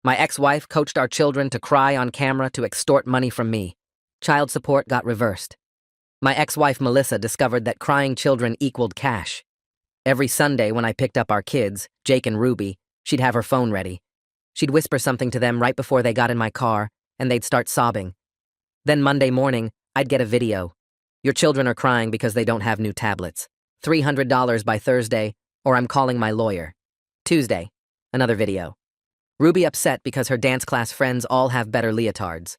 My ex-wife coached our children to cry on camera to extort money from me. Child support got reversed. My ex-wife Melissa discovered that crying children equaled cash. Every Sunday when I picked up our kids, Jake and Ruby, she'd have her phone ready. She'd whisper something to them right before they got in my car, and they'd start sobbing. Then Monday morning, I'd get a video. Your children are crying because they don't have new tablets. $300 by Thursday, or I'm calling my lawyer. Tuesday, another video. Ruby upset because her dance class friends all have better leotards.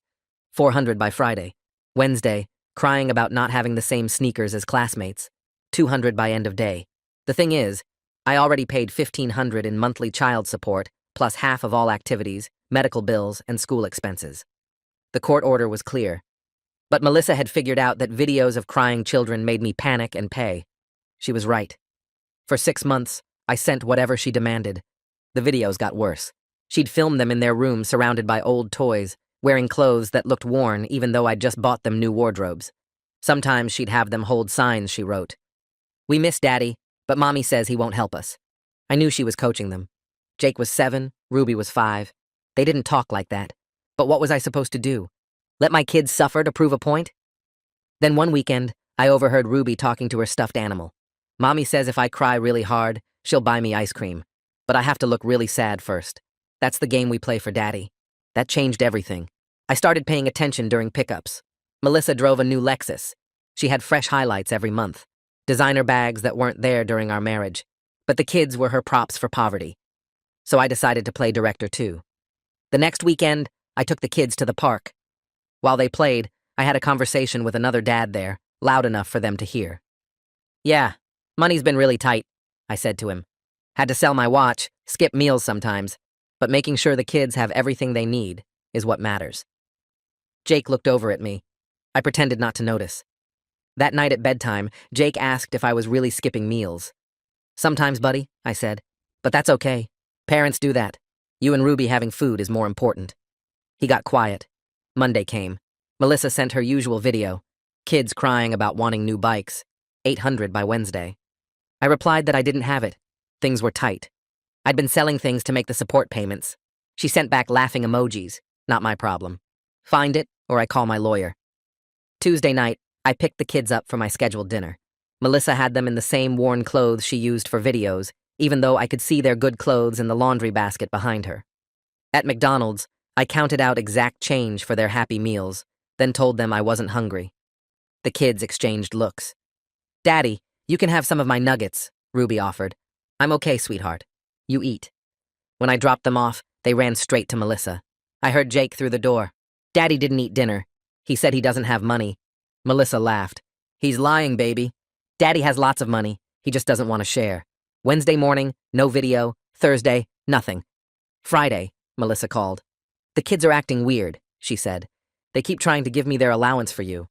$400 by Friday. Wednesday, crying about not having the same sneakers as classmates. $200 by end of day. The thing is, I already paid $1,500 in monthly child support, plus half of all activities, medical bills, and school expenses. The court order was clear. But Melissa had figured out that videos of crying children made me panic and pay. She was right. For 6 months, I sent whatever she demanded. The videos got worse. She'd film them in their room surrounded by old toys, wearing clothes that looked worn even though I'd just bought them new wardrobes. Sometimes she'd have them hold signs she wrote. "We miss Daddy, but Mommy says he won't help us." I knew she was coaching them. Jake was 7, Ruby was 5. They didn't talk like that. But what was I supposed to do? Let my kids suffer to prove a point? Then one weekend, I overheard Ruby talking to her stuffed animal. "Mommy says if I cry really hard, she'll buy me ice cream. But I have to look really sad first. That's the game we play for Daddy." That changed everything. I started paying attention during pickups. Melissa drove a new Lexus. She had fresh highlights every month. Designer bags that weren't there during our marriage. But the kids were her props for poverty. So I decided to play director too. The next weekend, I took the kids to the park. While they played, I had a conversation with another dad there, loud enough for them to hear. "Yeah, money's been really tight," I said to him. "Had to sell my watch, skip meals sometimes, but making sure the kids have everything they need is what matters." Jake looked over at me. I pretended not to notice. That night at bedtime, Jake asked if I was really skipping meals. "Sometimes, buddy," I said, "but that's okay. Parents do that. You and Ruby having food is more important." He got quiet. Monday came. Melissa sent her usual video. Kids crying about wanting new bikes. $800 by Wednesday. I replied that I didn't have it. Things were tight. I'd been selling things to make the support payments. She sent back laughing emojis. Not my problem. Find it, or I call my lawyer. Tuesday night, I picked the kids up for my scheduled dinner. Melissa had them in the same worn clothes she used for videos, even though I could see their good clothes in the laundry basket behind her. At McDonald's, I counted out exact change for their happy meals, then told them I wasn't hungry. The kids exchanged looks. "Daddy, you can have some of my nuggets," Ruby offered. "I'm okay, sweetheart. You eat." When I dropped them off, they ran straight to Melissa. I heard Jake through the door. "Daddy didn't eat dinner. He said he doesn't have money." Melissa laughed. "He's lying, baby. Daddy has lots of money. He just doesn't want to share." Wednesday morning, no video. Thursday, nothing. Friday, Melissa called. "The kids are acting weird," she said. "They keep trying to give me their allowance for you."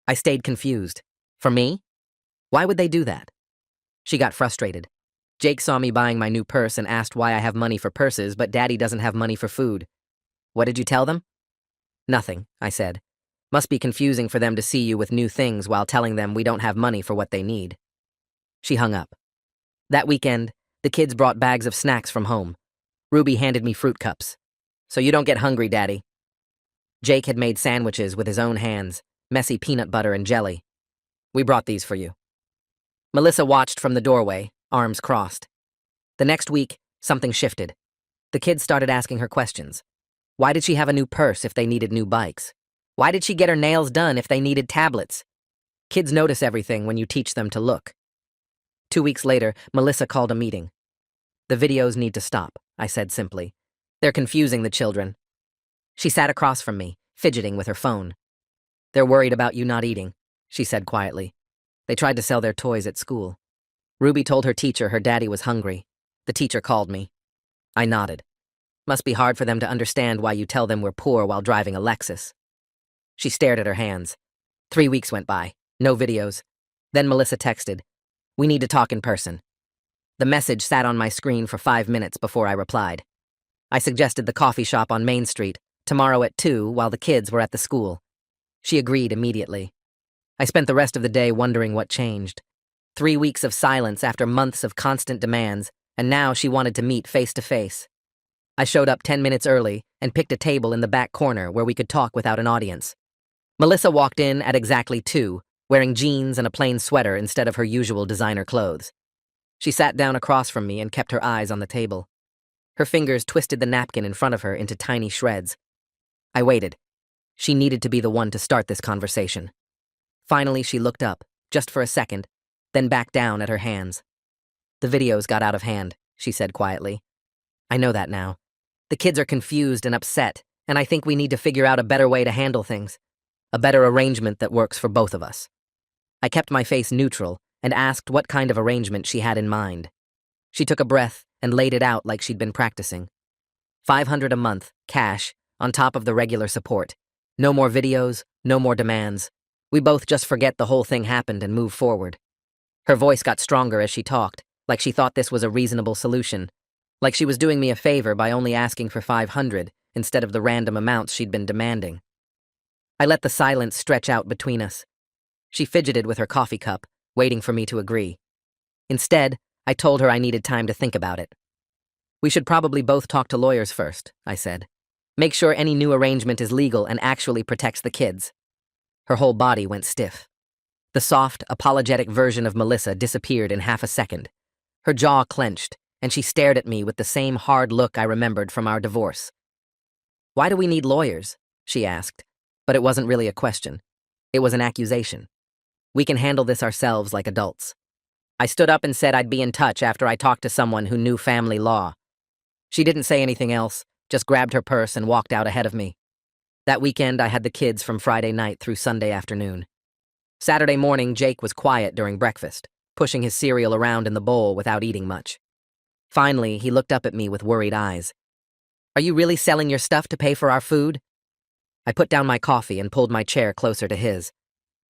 I stayed confused. For me? Why would they do that? She got frustrated. Jake saw me buying my new purse and asked why I have money for purses, but Daddy doesn't have money for food. "What did you tell them?" "Nothing," I said. "Must be confusing for them to see you with new things while telling them we don't have money for what they need." She hung up. That weekend, the kids brought bags of snacks from home. Ruby handed me fruit cups. "So you don't get hungry, Daddy." Jake had made sandwiches with his own hands, messy peanut butter and jelly. "We brought these for you." Melissa watched from the doorway, arms crossed. The next week, something shifted. The kids started asking her questions. Why did she have a new purse if they needed new bikes? Why did she get her nails done if they needed tablets? Kids notice everything when you teach them to look. 2 weeks later, Melissa called a meeting. "The videos need to stop," I said simply. "They're confusing the children." She sat across from me, fidgeting with her phone. "They're worried about you not eating," she said quietly. "They tried to sell their toys at school." Ruby told her teacher her daddy was hungry. The teacher called me. I nodded. "Must be hard for them to understand why you tell them we're poor while driving a Lexus." She stared at her hands. 3 weeks went by. No videos. Then Melissa texted, "We need to talk in person." The message sat on my screen for 5 minutes before I replied. I suggested the coffee shop on Main Street, tomorrow at 2 while the kids were at the school. She agreed immediately. I spent the rest of the day wondering what changed. 3 weeks of silence after months of constant demands, and now she wanted to meet face to face. I showed up 10 minutes early and picked a table in the back corner where we could talk without an audience. Melissa walked in at exactly 2, wearing jeans and a plain sweater instead of her usual designer clothes. She sat down across from me and kept her eyes on the table. Her fingers twisted the napkin in front of her into tiny shreds. I waited. She needed to be the one to start this conversation. Finally, she looked up, just for a second, then back down at her hands. "The videos got out of hand," she said quietly. "I know that now. The kids are confused and upset, and I think we need to figure out a better way to handle things. A better arrangement that works for both of us." I kept my face neutral and asked what kind of arrangement she had in mind. She took a breath and laid it out like she'd been practicing. 500 a month, cash, on top of the regular support. No more videos, no more demands. We both just forget the whole thing happened and move forward. Her voice got stronger as she talked, like she thought this was a reasonable solution. Like she was doing me a favor by only asking for 500 instead of the random amounts she'd been demanding. I let the silence stretch out between us. She fidgeted with her coffee cup, waiting for me to agree. Instead, I told her I needed time to think about it. "We should probably both talk to lawyers first," I said. "Make sure any new arrangement is legal and actually protects the kids." Her whole body went stiff. The soft, apologetic version of Melissa disappeared in half a second. Her jaw clenched, and she stared at me with the same hard look I remembered from our divorce. "Why do we need lawyers?" she asked, but it wasn't really a question. It was an accusation. "We can handle this ourselves like adults." I stood up and said I'd be in touch after I talked to someone who knew family law. She didn't say anything else, just grabbed her purse and walked out ahead of me. That weekend, I had the kids from Friday night through Sunday afternoon. Saturday morning, Jake was quiet during breakfast, pushing his cereal around in the bowl without eating much. Finally, he looked up at me with worried eyes. "Are you really selling your stuff to pay for our food?" I put down my coffee and pulled my chair closer to his.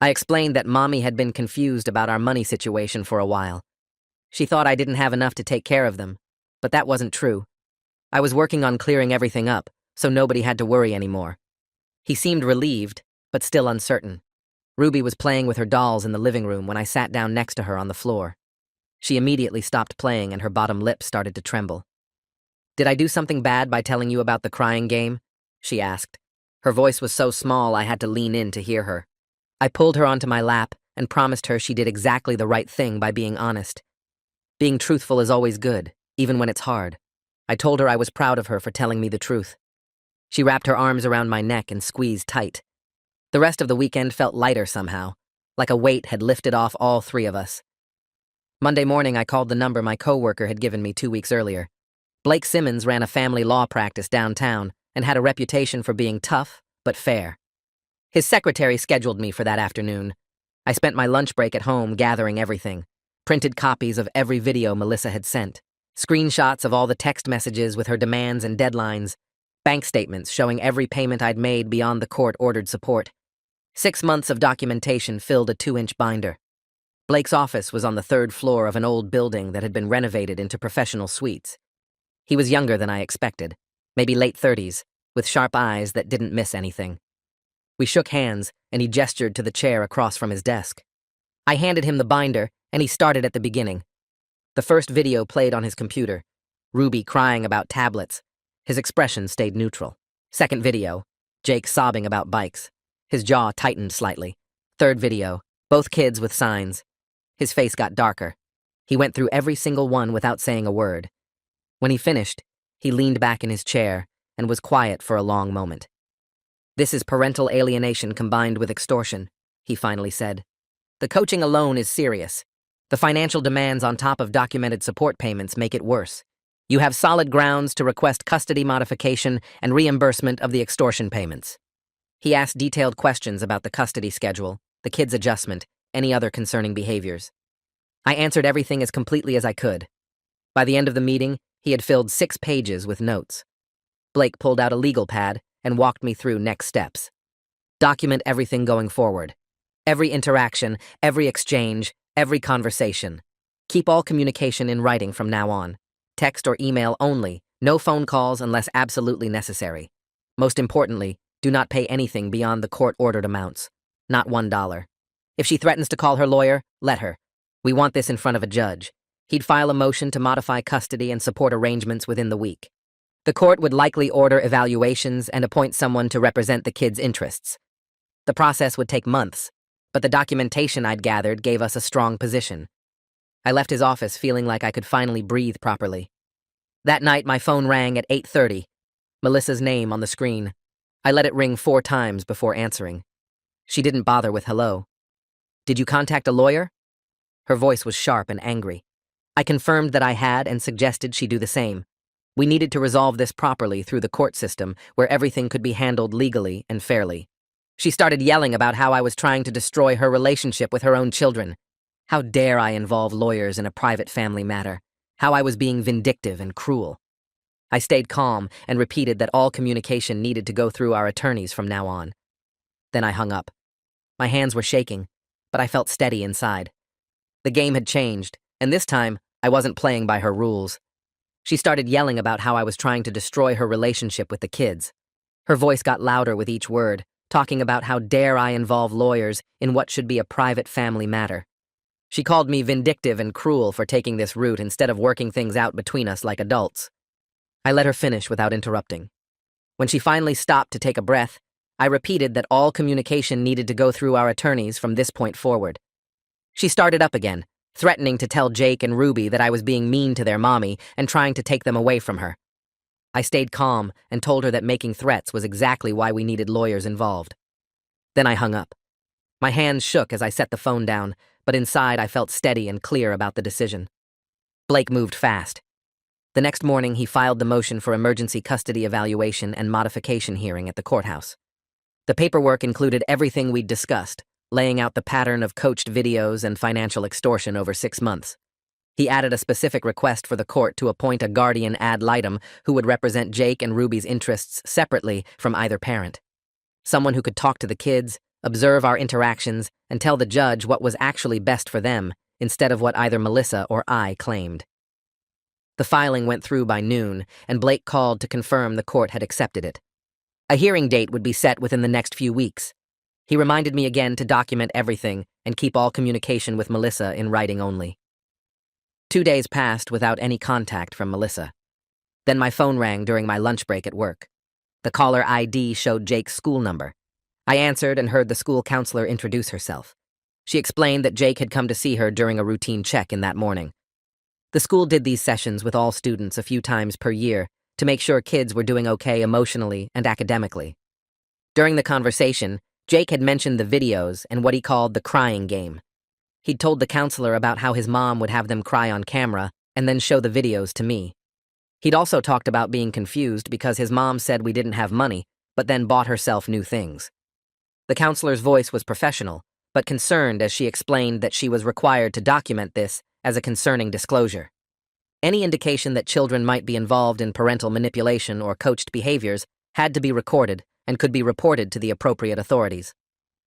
I explained that Mommy had been confused about our money situation for a while. She thought I didn't have enough to take care of them, but that wasn't true. I was working on clearing everything up, so nobody had to worry anymore. He seemed relieved, but still uncertain. Ruby was playing with her dolls in the living room when I sat down next to her on the floor. She immediately stopped playing and her bottom lip started to tremble. "Did I do something bad by telling you about the crying game?" she asked. Her voice was so small I had to lean in to hear her. I pulled her onto my lap and promised her she did exactly the right thing by being honest. Being truthful is always good, even when it's hard. I told her I was proud of her for telling me the truth. She wrapped her arms around my neck and squeezed tight. The rest of the weekend felt lighter somehow, like a weight had lifted off all three of us. Monday morning, I called the number my coworker had given me 2 weeks earlier. Blake Simmons ran a family law practice downtown and had a reputation for being tough but fair. His secretary scheduled me for that afternoon. I spent my lunch break at home gathering everything. Printed copies of every video Melissa had sent. Screenshots of all the text messages with her demands and deadlines. Bank statements showing every payment I'd made beyond the court-ordered support. 6 months of documentation filled a 2-inch binder. Blake's office was on the 3rd floor of an old building that had been renovated into professional suites. He was younger than I expected, maybe late 30s, with sharp eyes that didn't miss anything. We shook hands, and he gestured to the chair across from his desk. I handed him the binder, and he started at the beginning. The first video played on his computer, Ruby crying about tablets. His expression stayed neutral. Second video, Jake sobbing about bikes. His jaw tightened slightly. Third video, both kids with signs. His face got darker. He went through every single one without saying a word. When he finished, he leaned back in his chair and was quiet for a long moment. "This is parental alienation combined with extortion," he finally said. "The coaching alone is serious. The financial demands on top of documented support payments make it worse. You have solid grounds to request custody modification and reimbursement of the extortion payments." He asked detailed questions about the custody schedule, the kids' adjustment, any other concerning behaviors. I answered everything as completely as I could. By the end of the meeting, he had filled 6 pages with notes. Blake pulled out a legal pad and walked me through next steps. Document everything going forward. Every interaction, every exchange, every conversation. Keep all communication in writing from now on. Text or email only, no phone calls unless absolutely necessary. Most importantly, do not pay anything beyond the court-ordered amounts. Not $1. If she threatens to call her lawyer, let her. We want this in front of a judge. He'd file a motion to modify custody and support arrangements within the week. The court would likely order evaluations and appoint someone to represent the kids' interests. The process would take months, but the documentation I'd gathered gave us a strong position. I left his office feeling like I could finally breathe properly. That night, my phone rang at 8:30, Melissa's name on the screen. I let it ring 4 times before answering. She didn't bother with hello. "Did you contact a lawyer?" Her voice was sharp and angry. I confirmed that I had and suggested she do the same. We needed to resolve this properly through the court system, where everything could be handled legally and fairly. She started yelling about how I was trying to destroy her relationship with her own children. How dare I involve lawyers in a private family matter? How I was being vindictive and cruel. I stayed calm and repeated that all communication needed to go through our attorneys from now on. Then I hung up. My hands were shaking, but I felt steady inside. The game had changed, and this time, I wasn't playing by her rules. She started yelling about how I was trying to destroy her relationship with the kids. Her voice got louder with each word, talking about how dare I involve lawyers in what should be a private family matter. She called me vindictive and cruel for taking this route instead of working things out between us like adults. I let her finish without interrupting. When she finally stopped to take a breath, I repeated that all communication needed to go through our attorneys from this point forward. She started up again, threatening to tell Jake and Ruby that I was being mean to their mommy and trying to take them away from her. I stayed calm and told her that making threats was exactly why we needed lawyers involved. Then I hung up. My hands shook as I set the phone down, but inside I felt steady and clear about the decision. Blake moved fast. The next morning, he filed the motion for emergency custody evaluation and modification hearing at the courthouse. The paperwork included everything we'd discussed, laying out the pattern of coached videos and financial extortion over 6 months. He added a specific request for the court to appoint a guardian ad litem who would represent Jake and Ruby's interests separately from either parent. Someone who could talk to the kids, observe our interactions, and tell the judge what was actually best for them, instead of what either Melissa or I claimed. The filing went through by noon, and Blake called to confirm the court had accepted it. A hearing date would be set within the next few weeks. He reminded me again to document everything and keep all communication with Melissa in writing only. 2 days passed without any contact from Melissa. Then my phone rang during my lunch break at work. The caller ID showed Jake's school number. I answered and heard the school counselor introduce herself. She explained that Jake had come to see her during a routine check in that morning. The school did these sessions with all students a few times per year to make sure kids were doing okay emotionally and academically. During the conversation, Jake had mentioned the videos and what he called the crying game. He'd told the counselor about how his mom would have them cry on camera and then show the videos to me. He'd also talked about being confused because his mom said we didn't have money, but then bought herself new things. The counselor's voice was professional, but concerned as she explained that she was required to document this as a concerning disclosure. Any indication that children might be involved in parental manipulation or coached behaviors had to be recorded and could be reported to the appropriate authorities.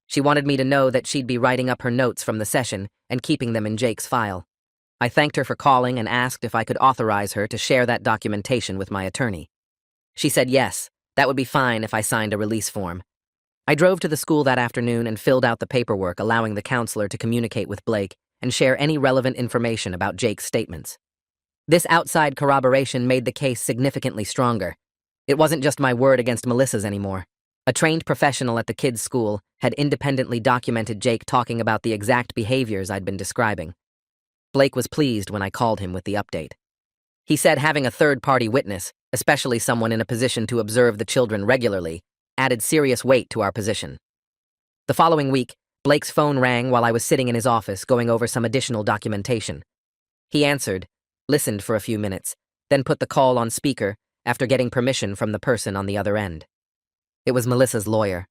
She wanted me to know that she'd be writing up her notes from the session and keeping them in Jake's file. I thanked her for calling and asked if I could authorize her to share that documentation with my attorney. She said yes, that would be fine if I signed a release form. I drove to the school that afternoon and filled out the paperwork allowing the counselor to communicate with Blake and share any relevant information about Jake's statements. This outside corroboration made the case significantly stronger. It wasn't just my word against Melissa's anymore. A trained professional at the kids' school had independently documented Jake talking about the exact behaviors I'd been describing. Blake was pleased when I called him with the update. He said having a third-party witness, especially someone in a position to observe the children regularly, added serious weight to our position. The following week, Blake's phone rang while I was sitting in his office going over some additional documentation. He answered, listened for a few minutes, then put the call on speaker after getting permission from the person on the other end. It was Melissa's lawyer.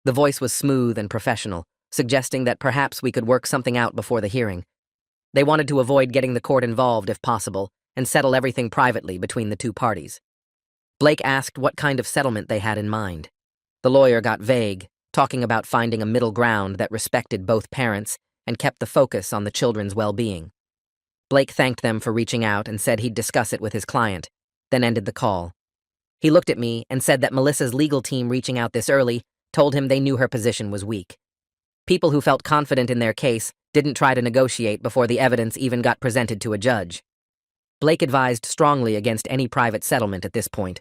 The voice was smooth and professional, suggesting that perhaps we could work something out before the hearing. They wanted to avoid getting the court involved if possible and settle everything privately between the two parties. Blake asked what kind of settlement they had in mind. The lawyer got vague, talking about finding a middle ground that respected both parents and kept the focus on the children's well-being. Blake thanked them for reaching out and said he'd discuss it with his client, then ended the call. He looked at me and said that Melissa's legal team reaching out this early told him they knew her position was weak. People who felt confident in their case didn't try to negotiate before the evidence even got presented to a judge. Blake advised strongly against any private settlement at this point.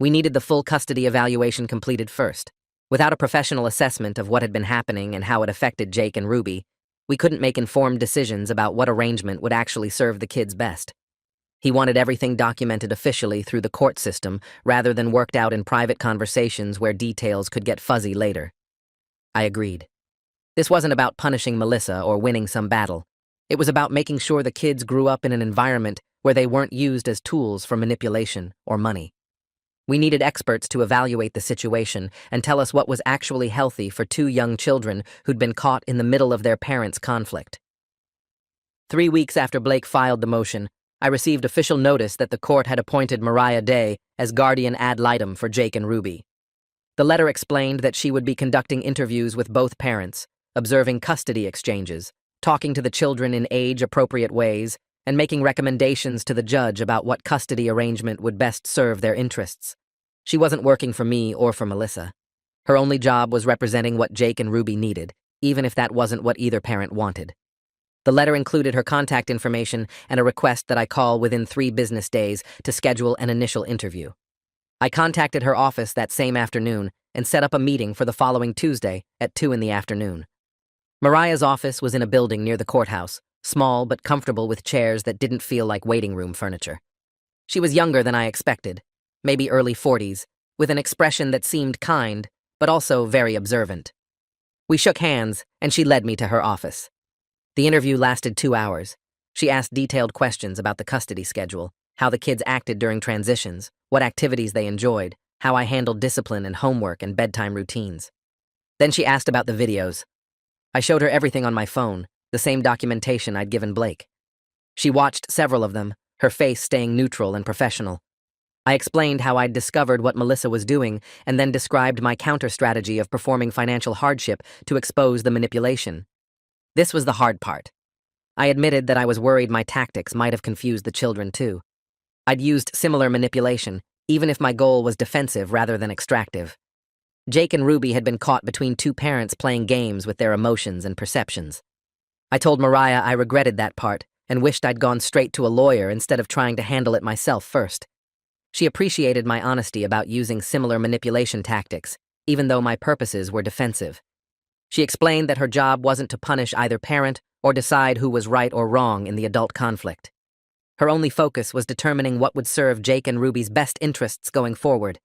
We needed the full custody evaluation completed first. Without a professional assessment of what had been happening and how it affected Jake and Ruby, we couldn't make informed decisions about what arrangement would actually serve the kids best. He wanted everything documented officially through the court system rather than worked out in private conversations where details could get fuzzy later. I agreed. This wasn't about punishing Melissa or winning some battle. It was about making sure the kids grew up in an environment where they weren't used as tools for manipulation or money. We needed experts to evaluate the situation and tell us what was actually healthy for two young children who'd been caught in the middle of their parents' conflict. 3 weeks after Blake filed the motion, I received official notice that the court had appointed Mariah Day as guardian ad litem for Jake and Ruby. The letter explained that she would be conducting interviews with both parents, observing custody exchanges, talking to the children in age-appropriate ways, and making recommendations to the judge about what custody arrangement would best serve their interests. She wasn't working for me or for Melissa. Her only job was representing what Jake and Ruby needed, even if that wasn't what either parent wanted. The letter included her contact information and a request that I call within 3 business days to schedule an initial interview. I contacted her office that same afternoon and set up a meeting for the following Tuesday at 2 in the afternoon. Mariah's office was in a building near the courthouse, small but comfortable with chairs that didn't feel like waiting room furniture. She was younger than I expected, maybe early 40s, with an expression that seemed kind, but also very observant. We shook hands, and she led me to her office. The interview lasted 2 hours. She asked detailed questions about the custody schedule, how the kids acted during transitions, what activities they enjoyed, how I handled discipline and homework and bedtime routines. Then she asked about the videos. I showed her everything on my phone, the same documentation I'd given Blake. She watched several of them, her face staying neutral and professional. I explained how I'd discovered what Melissa was doing and then described my counter-strategy of performing financial hardship to expose the manipulation. This was the hard part. I admitted that I was worried my tactics might have confused the children too. I'd used similar manipulation, even if my goal was defensive rather than extractive. Jake and Ruby had been caught between 2 parents playing games with their emotions and perceptions. I told Mariah I regretted that part and wished I'd gone straight to a lawyer instead of trying to handle it myself first. She appreciated my honesty about using similar manipulation tactics, even though my purposes were defensive. She explained that her job wasn't to punish either parent or decide who was right or wrong in the adult conflict. Her only focus was determining what would serve Jake and Ruby's best interests going forward.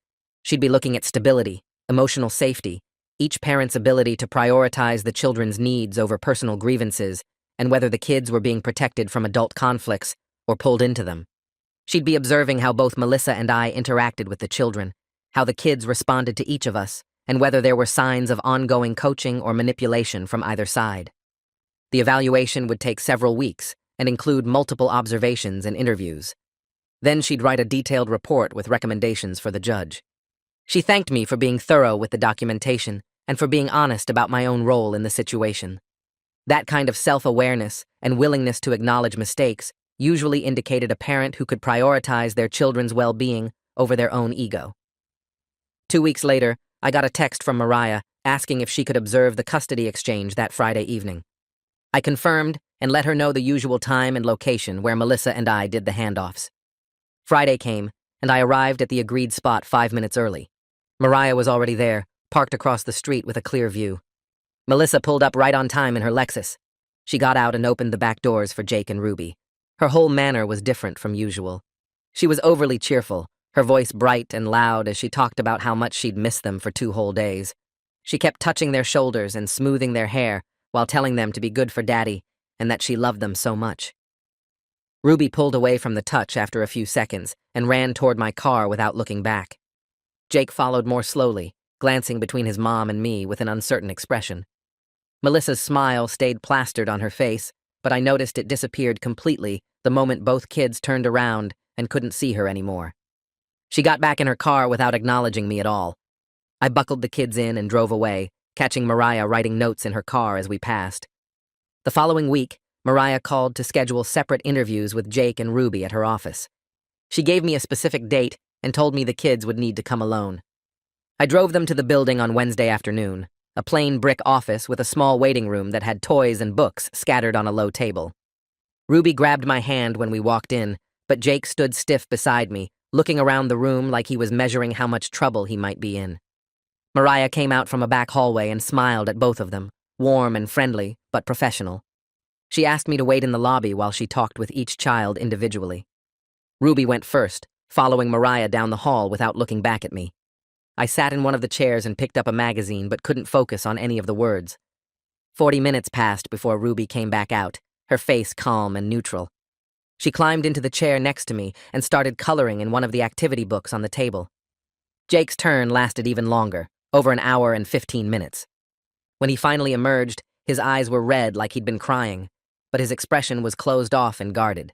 She'd be looking at stability, emotional safety, each parent's ability to prioritize the children's needs over personal grievances, and whether the kids were being protected from adult conflicts or pulled into them. She'd be observing how both Melissa and I interacted with the children, how the kids responded to each of us, and whether there were signs of ongoing coaching or manipulation from either side. The evaluation would take several weeks and include multiple observations and interviews. Then she'd write a detailed report with recommendations for the judge. She thanked me for being thorough with the documentation and for being honest about my own role in the situation. That kind of self-awareness and willingness to acknowledge mistakes usually indicated a parent who could prioritize their children's well-being over their own ego. 2 weeks later, I got a text from Mariah asking if she could observe the custody exchange that Friday evening. I confirmed and let her know the usual time and location where Melissa and I did the handoffs. Friday came, and I arrived at the agreed spot 5 minutes early. Mariah was already there, parked across the street with a clear view. Melissa pulled up right on time in her Lexus. She got out and opened the back doors for Jake and Ruby. Her whole manner was different from usual. She was overly cheerful, her voice bright and loud as she talked about how much she'd missed them for 2 whole days. She kept touching their shoulders and smoothing their hair while telling them to be good for Daddy and that she loved them so much. Ruby pulled away from the touch after a few seconds and ran toward my car without looking back. Jake followed more slowly, glancing between his mom and me with an uncertain expression. Melissa's smile stayed plastered on her face, but I noticed it disappeared completely the moment both kids turned around and couldn't see her anymore. She got back in her car without acknowledging me at all. I buckled the kids in and drove away, catching Mariah writing notes in her car as we passed. The following week, Mariah called to schedule separate interviews with Jake and Ruby at her office. She gave me a specific date and told me the kids would need to come alone. I drove them to the building on Wednesday afternoon, a plain brick office with a small waiting room that had toys and books scattered on a low table. Ruby grabbed my hand when we walked in, but Jake stood stiff beside me, looking around the room like he was measuring how much trouble he might be in. Mariah came out from a back hallway and smiled at both of them, warm and friendly, but professional. She asked me to wait in the lobby while she talked with each child individually. Ruby went first, following Mariah down the hall without looking back at me. I sat in one of the chairs and picked up a magazine but couldn't focus on any of the words. 40 minutes passed before Ruby came back out, her face calm and neutral. She climbed into the chair next to me and started coloring in one of the activity books on the table. Jake's turn lasted even longer, over an hour and 15 minutes. When he finally emerged, his eyes were red like he'd been crying, but his expression was closed off and guarded.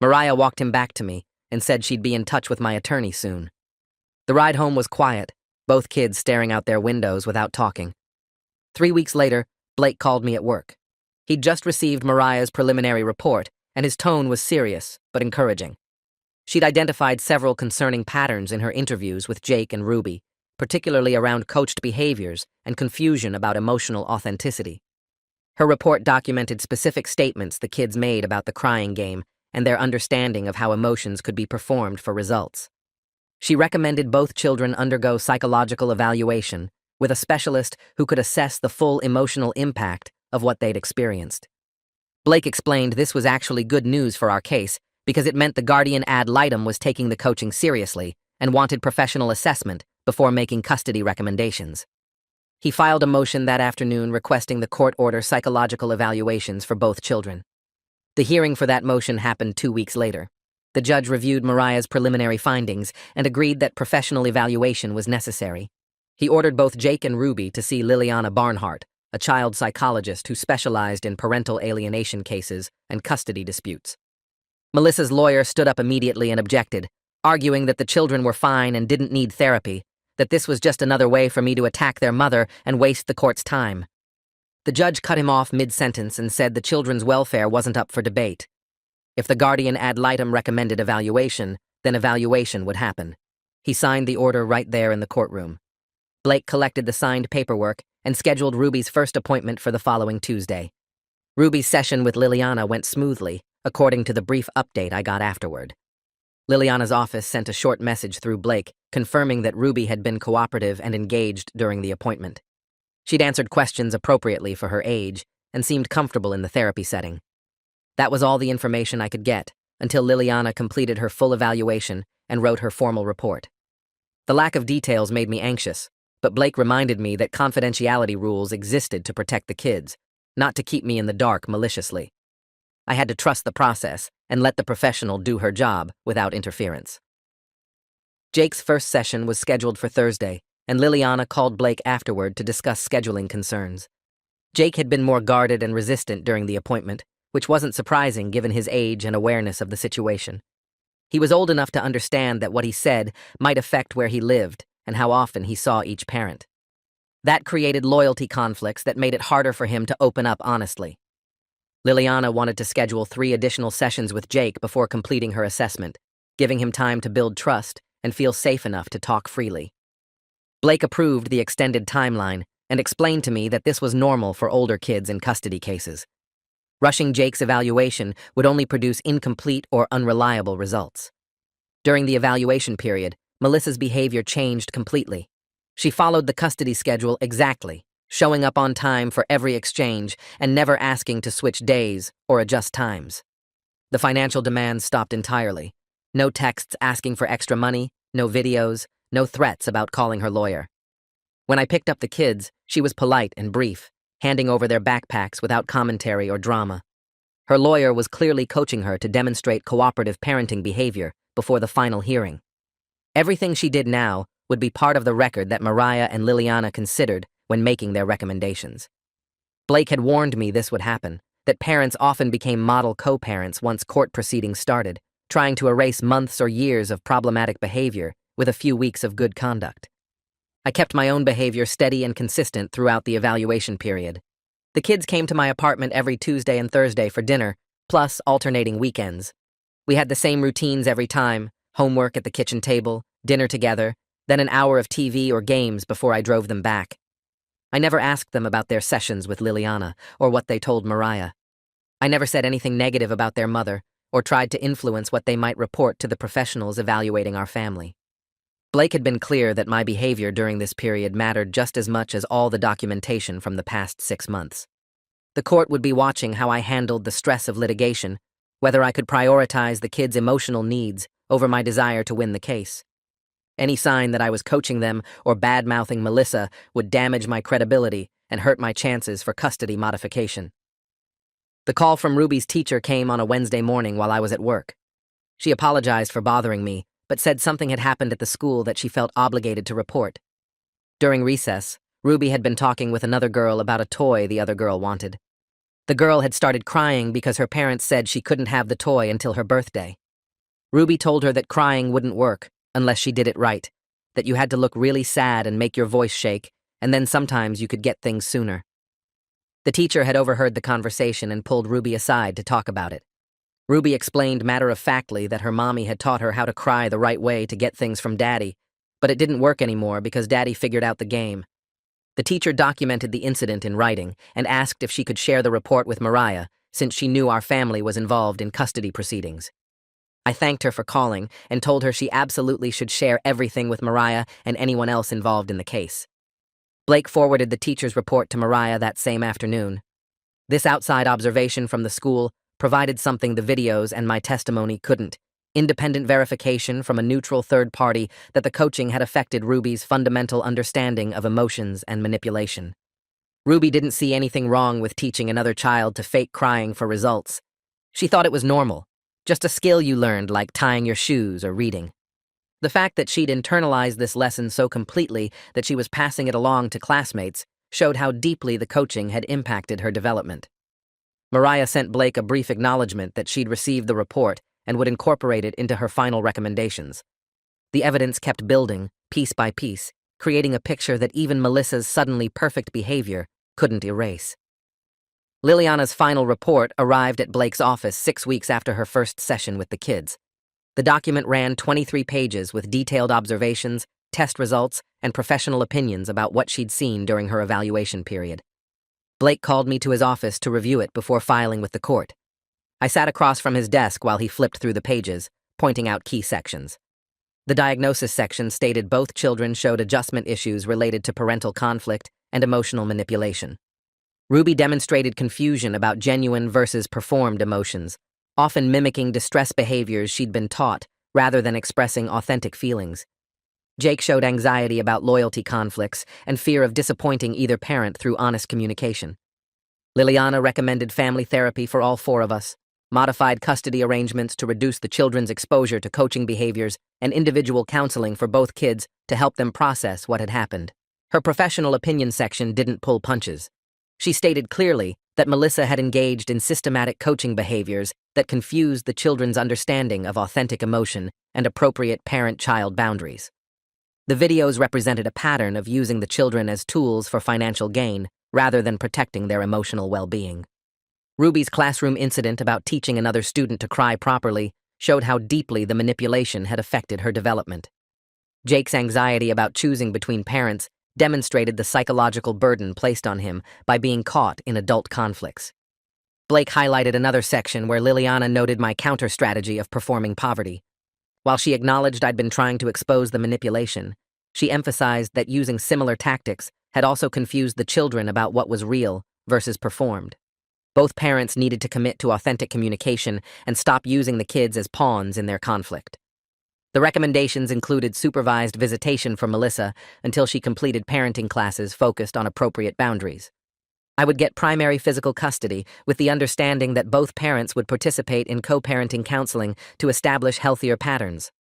Mariah walked him back to me and said she'd be in touch with my attorney soon. The ride home was quiet, both kids staring out their windows without talking. 3 weeks later, Blake called me at work. He'd just received Mariah's preliminary report, and his tone was serious but encouraging. She'd identified several concerning patterns in her interviews with Jake and Ruby, particularly around coached behaviors and confusion about emotional authenticity. Her report documented specific statements the kids made about the crying game and their understanding of how emotions could be performed for results. She recommended both children undergo psychological evaluation with a specialist who could assess the full emotional impact of what they'd experienced. Blake explained this was actually good news for our case because it meant the guardian ad litem was taking the coaching seriously and wanted professional assessment before making custody recommendations. He filed a motion that afternoon requesting the court order psychological evaluations for both children. The hearing for that motion happened 2 weeks later. The judge reviewed Mariah's preliminary findings and agreed that professional evaluation was necessary. He ordered both Jake and Ruby to see Liliana Barnhart, a child psychologist who specialized in parental alienation cases and custody disputes. Melissa's lawyer stood up immediately and objected, arguing that the children were fine and didn't need therapy, that this was just another way for me to attack their mother and waste the court's time. The judge cut him off mid-sentence and said the children's welfare wasn't up for debate. If the guardian ad litem recommended evaluation, then evaluation would happen. He signed the order right there in the courtroom. Blake collected the signed paperwork and scheduled Ruby's first appointment for the following Tuesday. Ruby's session with Liliana went smoothly, according to the brief update I got afterward. Liliana's office sent a short message through Blake, confirming that Ruby had been cooperative and engaged during the appointment. She'd answered questions appropriately for her age and seemed comfortable in the therapy setting. That was all the information I could get until Liliana completed her full evaluation and wrote her formal report. The lack of details made me anxious, but Blake reminded me that confidentiality rules existed to protect the kids, not to keep me in the dark maliciously. I had to trust the process and let the professional do her job without interference. Jake's first session was scheduled for Thursday, and Liliana called Blake afterward to discuss scheduling concerns. Jake had been more guarded and resistant during the appointment, which wasn't surprising given his age and awareness of the situation. He was old enough to understand that what he said might affect where he lived and how often he saw each parent. That created loyalty conflicts that made it harder for him to open up honestly. Liliana wanted to schedule 3 additional sessions with Jake before completing her assessment, giving him time to build trust and feel safe enough to talk freely. Blake approved the extended timeline and explained to me that this was normal for older kids in custody cases. Rushing Jake's evaluation would only produce incomplete or unreliable results. During the evaluation period, Melissa's behavior changed completely. She followed the custody schedule exactly, showing up on time for every exchange and never asking to switch days or adjust times. The financial demands stopped entirely. No texts asking for extra money, no videos, no threats about calling her lawyer. When I picked up the kids, she was polite and brief, handing over their backpacks without commentary or drama. Her lawyer was clearly coaching her to demonstrate cooperative parenting behavior before the final hearing. Everything she did now would be part of the record that Mariah and Liliana considered when making their recommendations. Blake had warned me this would happen, that parents often became model co-parents once court proceedings started, trying to erase months or years of problematic behavior with a few weeks of good conduct. I kept my own behavior steady and consistent throughout the evaluation period. The kids came to my apartment every Tuesday and Thursday for dinner, plus alternating weekends. We had the same routines every time: homework at the kitchen table, dinner together, then an hour of TV or games before I drove them back. I never asked them about their sessions with Liliana or what they told Mariah. I never said anything negative about their mother or tried to influence what they might report to the professionals evaluating our family. Blake had been clear that my behavior during this period mattered just as much as all the documentation from the past 6 months. The court would be watching how I handled the stress of litigation, whether I could prioritize the kids' emotional needs over my desire to win the case. Any sign that I was coaching them or bad-mouthing Melissa would damage my credibility and hurt my chances for custody modification. The call from Ruby's teacher came on a Wednesday morning while I was at work. She apologized for bothering me, but said something had happened at the school that she felt obligated to report. During recess, Ruby had been talking with another girl about a toy the other girl wanted. The girl had started crying because her parents said she couldn't have the toy until her birthday. Ruby told her that crying wouldn't work unless she did it right, that you had to look really sad and make your voice shake, and then sometimes you could get things sooner. The teacher had overheard the conversation and pulled Ruby aside to talk about it. Ruby explained matter-of-factly that her mommy had taught her how to cry the right way to get things from Daddy, but it didn't work anymore because Daddy figured out the game. The teacher documented the incident in writing and asked if she could share the report with Mariah, since she knew our family was involved in custody proceedings. I thanked her for calling and told her she absolutely should share everything with Mariah and anyone else involved in the case. Blake forwarded the teacher's report to Mariah that same afternoon. This outside observation from the school provided something the videos and my testimony couldn't: independent verification from a neutral third party that the coaching had affected Ruby's fundamental understanding of emotions and manipulation. Ruby didn't see anything wrong with teaching another child to fake crying for results. She thought it was normal, just a skill you learned like tying your shoes or reading. The fact that she'd internalized this lesson so completely that she was passing it along to classmates showed how deeply the coaching had impacted her development. Mariah sent Blake a brief acknowledgement that she'd received the report and would incorporate it into her final recommendations. The evidence kept building, piece by piece, creating a picture that even Melissa's suddenly perfect behavior couldn't erase. Liliana's final report arrived at Blake's office 6 weeks after her first session with the kids. The document ran 23 pages with detailed observations, test results, and professional opinions about what she'd seen during her evaluation period. Blake called me to his office to review it before filing with the court. I sat across from his desk while he flipped through the pages, pointing out key sections. The diagnosis section stated both children showed adjustment issues related to parental conflict and emotional manipulation. Ruby demonstrated confusion about genuine versus performed emotions, often mimicking distress behaviors she'd been taught rather than expressing authentic feelings. Jake showed anxiety about loyalty conflicts and fear of disappointing either parent through honest communication. Liliana recommended family therapy for all 4 of us, modified custody arrangements to reduce the children's exposure to coaching behaviors, and individual counseling for both kids to help them process what had happened. Her professional opinion section didn't pull punches. She stated clearly that Melissa had engaged in systematic coaching behaviors that confused the children's understanding of authentic emotion and appropriate parent-child boundaries. The videos represented a pattern of using the children as tools for financial gain rather than protecting their emotional well-being. Ruby's classroom incident about teaching another student to cry properly showed how deeply the manipulation had affected her development. Jake's anxiety about choosing between parents demonstrated the psychological burden placed on him by being caught in adult conflicts. Blake highlighted another section where Liliana noted my counter-strategy of performing poverty. While she acknowledged I'd been trying to expose the manipulation, she emphasized that using similar tactics had also confused the children about what was real versus performed. Both parents needed to commit to authentic communication and stop using the kids as pawns in their conflict. The recommendations included supervised visitation for Melissa until she completed parenting classes focused on appropriate boundaries. I would get primary physical custody with the understanding that both parents would participate in co-parenting counseling to establish healthier patterns.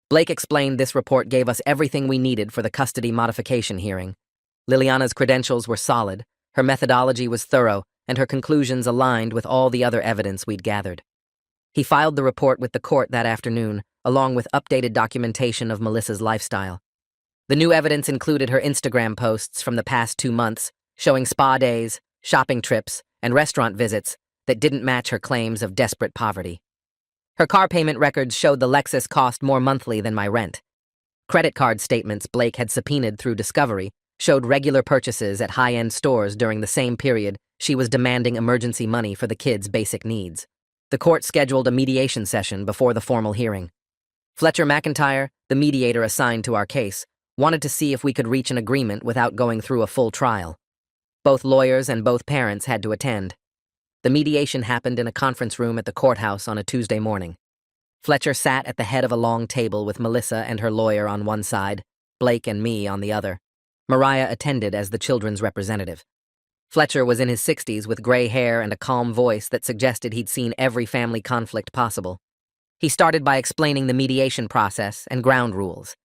Blake explained this report gave us everything we needed for the custody modification hearing. Liliana's credentials were solid, her methodology was thorough, and her conclusions aligned with all the other evidence we'd gathered. He filed the report with the court that afternoon, along with updated documentation of Melissa's lifestyle. The new evidence included her Instagram posts from the past 2 months, showing spa days, shopping trips, and restaurant visits that didn't match her claims of desperate poverty. Her car payment records showed the Lexus cost more monthly than my rent. Credit card statements Blake had subpoenaed through discovery showed regular purchases at high-end stores during the same period she was demanding emergency money for the kids' basic needs. The court scheduled a mediation session before the formal hearing. Fletcher McIntyre, the mediator assigned to our case, wanted to see if we could reach an agreement without going through a full trial. Both lawyers and both parents had to attend. The mediation happened in a conference room at the courthouse on a Tuesday morning. Fletcher sat at the head of a long table with Melissa and her lawyer on one side, Blake and me on the other. Mariah attended as the children's representative. Fletcher was in his 60s with gray hair and a calm voice that suggested he'd seen every family conflict possible. He started by explaining the mediation process and ground rules.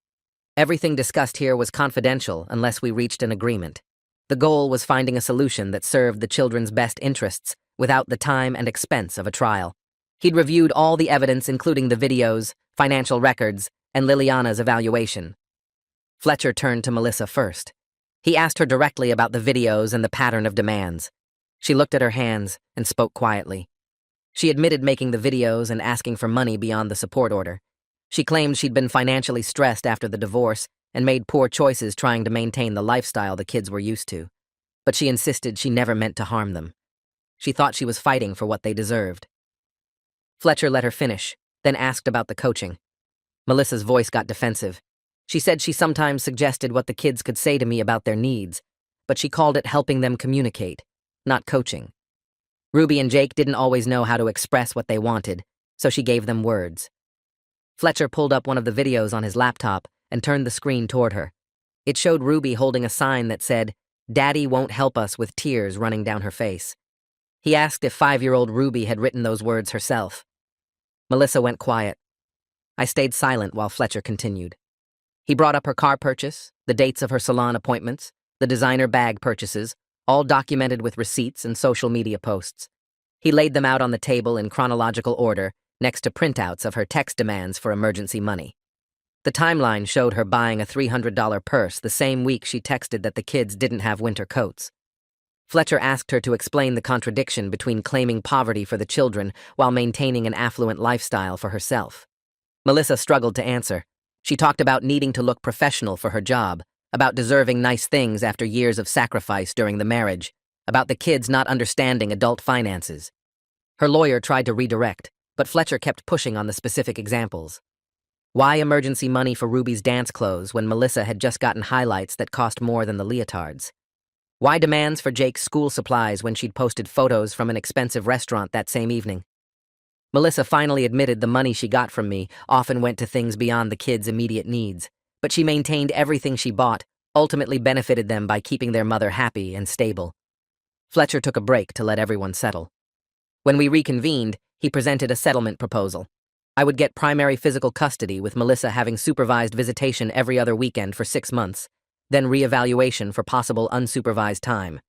Everything discussed here was confidential unless we reached an agreement. The goal was finding a solution that served the children's best interests without the time and expense of a trial. He'd reviewed all the evidence, including the videos, financial records, and Liliana's evaluation. Fletcher turned to Melissa first. He asked her directly about the videos and the pattern of demands. She looked at her hands and spoke quietly. She admitted making the videos and asking for money beyond the support order. She claimed she'd been financially stressed after the divorce and made poor choices trying to maintain the lifestyle the kids were used to. But she insisted she never meant to harm them. She thought she was fighting for what they deserved. Fletcher let her finish, then asked about the coaching. Melissa's voice got defensive. She said she sometimes suggested what the kids could say to me about their needs, but she called it helping them communicate, not coaching. Ruby and Jake didn't always know how to express what they wanted, so she gave them words. Fletcher pulled up one of the videos on his laptop and turned the screen toward her. It showed Ruby holding a sign that said, "Daddy won't help us," with tears running down her face. He asked if 5-year-old Ruby had written those words herself. Melissa went quiet. I stayed silent while Fletcher continued. He brought up her car purchase, the dates of her salon appointments, the designer bag purchases, all documented with receipts and social media posts. He laid them out on the table in chronological order, next to printouts of her text demands for emergency money. The timeline showed her buying a $300 purse the same week she texted that the kids didn't have winter coats. Fletcher asked her to explain the contradiction between claiming poverty for the children while maintaining an affluent lifestyle for herself. Melissa struggled to answer. She talked about needing to look professional for her job, about deserving nice things after years of sacrifice during the marriage, about the kids not understanding adult finances. Her lawyer tried to redirect, but Fletcher kept pushing on the specific examples. Why emergency money for Ruby's dance clothes when Melissa had just gotten highlights that cost more than the leotards? Why demands for Jake's school supplies when she'd posted photos from an expensive restaurant that same evening? Melissa finally admitted the money she got from me often went to things beyond the kids' immediate needs, but she maintained everything she bought ultimately benefited them by keeping their mother happy and stable. Fletcher took a break to let everyone settle. When we reconvened, he presented a settlement proposal. I would get primary physical custody with Melissa having supervised visitation every other weekend for 6 months, then reevaluation for possible unsupervised time.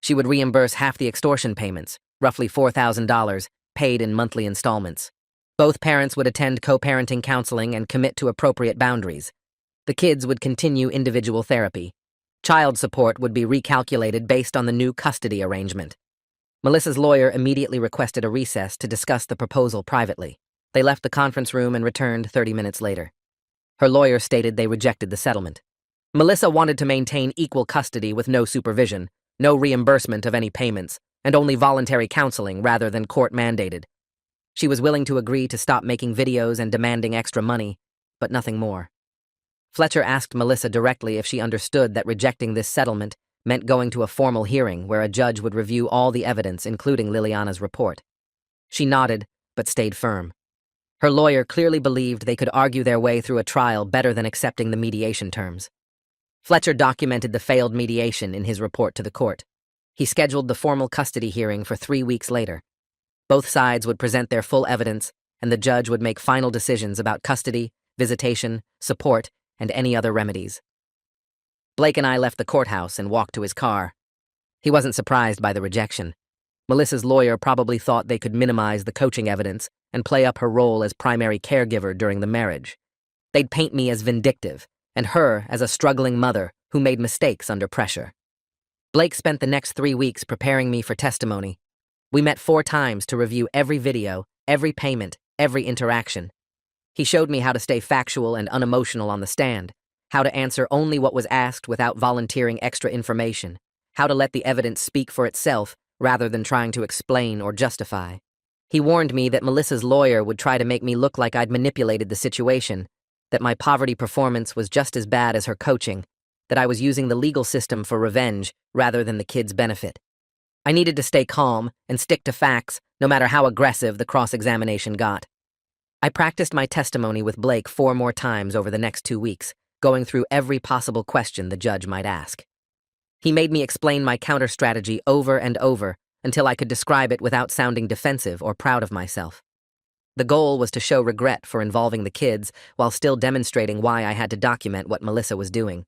She would reimburse half the extortion payments, roughly $4,000, paid in monthly installments. Both parents would attend co-parenting counseling and commit to appropriate boundaries. The kids would continue individual therapy. Child support would be recalculated based on the new custody arrangement. Melissa's lawyer immediately requested a recess to discuss the proposal privately. They left the conference room and returned 30 minutes later. Her lawyer stated they rejected the settlement. Melissa wanted to maintain equal custody with no supervision, no reimbursement of any payments, and only voluntary counseling rather than court-mandated. She was willing to agree to stop making videos and demanding extra money, but nothing more. Fletcher asked Melissa directly if she understood that rejecting this settlement meant going to a formal hearing where a judge would review all the evidence, including Liliana's report. She nodded, but stayed firm. Her lawyer clearly believed they could argue their way through a trial better than accepting the mediation terms. Fletcher documented the failed mediation in his report to the court. He scheduled the formal custody hearing for 3 weeks later. Both sides would present their full evidence, and the judge would make final decisions about custody, visitation, support, and any other remedies. Blake and I left the courthouse and walked to his car. He wasn't surprised by the rejection. Melissa's lawyer probably thought they could minimize the coaching evidence and play up her role as primary caregiver during the marriage. They'd paint me as vindictive, and her as a struggling mother who made mistakes under pressure. Blake spent the next 3 weeks preparing me for testimony. We met 4 times to review every video, every payment, every interaction. He showed me how to stay factual and unemotional on the stand, how to answer only what was asked without volunteering extra information, how to let the evidence speak for itself rather than trying to explain or justify. He warned me that Melissa's lawyer would try to make me look like I'd manipulated the situation, that my poverty performance was just as bad as her coaching, that I was using the legal system for revenge rather than the kids' benefit. I needed to stay calm and stick to facts, no matter how aggressive the cross-examination got. I practiced my testimony with Blake 4 more times over the next 2 weeks, going through every possible question the judge might ask. He made me explain my counter-strategy over and over until I could describe it without sounding defensive or proud of myself. The goal was to show regret for involving the kids while still demonstrating why I had to document what Melissa was doing.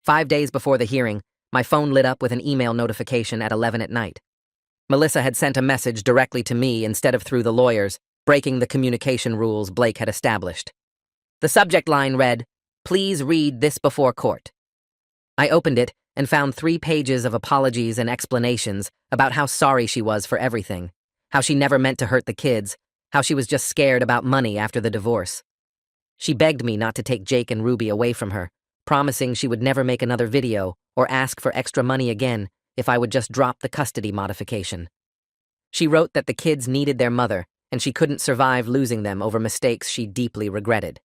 5 days before the hearing, my phone lit up with an email notification at 11 at night. Melissa had sent a message directly to me instead of through the lawyers, breaking the communication rules Blake had established. The subject line read, "Please read this before court." I opened it and found 3 pages of apologies and explanations about how sorry she was for everything, how she never meant to hurt the kids, how she was just scared about money after the divorce. She begged me not to take Jake and Ruby away from her, promising she would never make another video or ask for extra money again if I would just drop the custody modification. She wrote that the kids needed their mother and she couldn't survive losing them over mistakes she deeply regretted.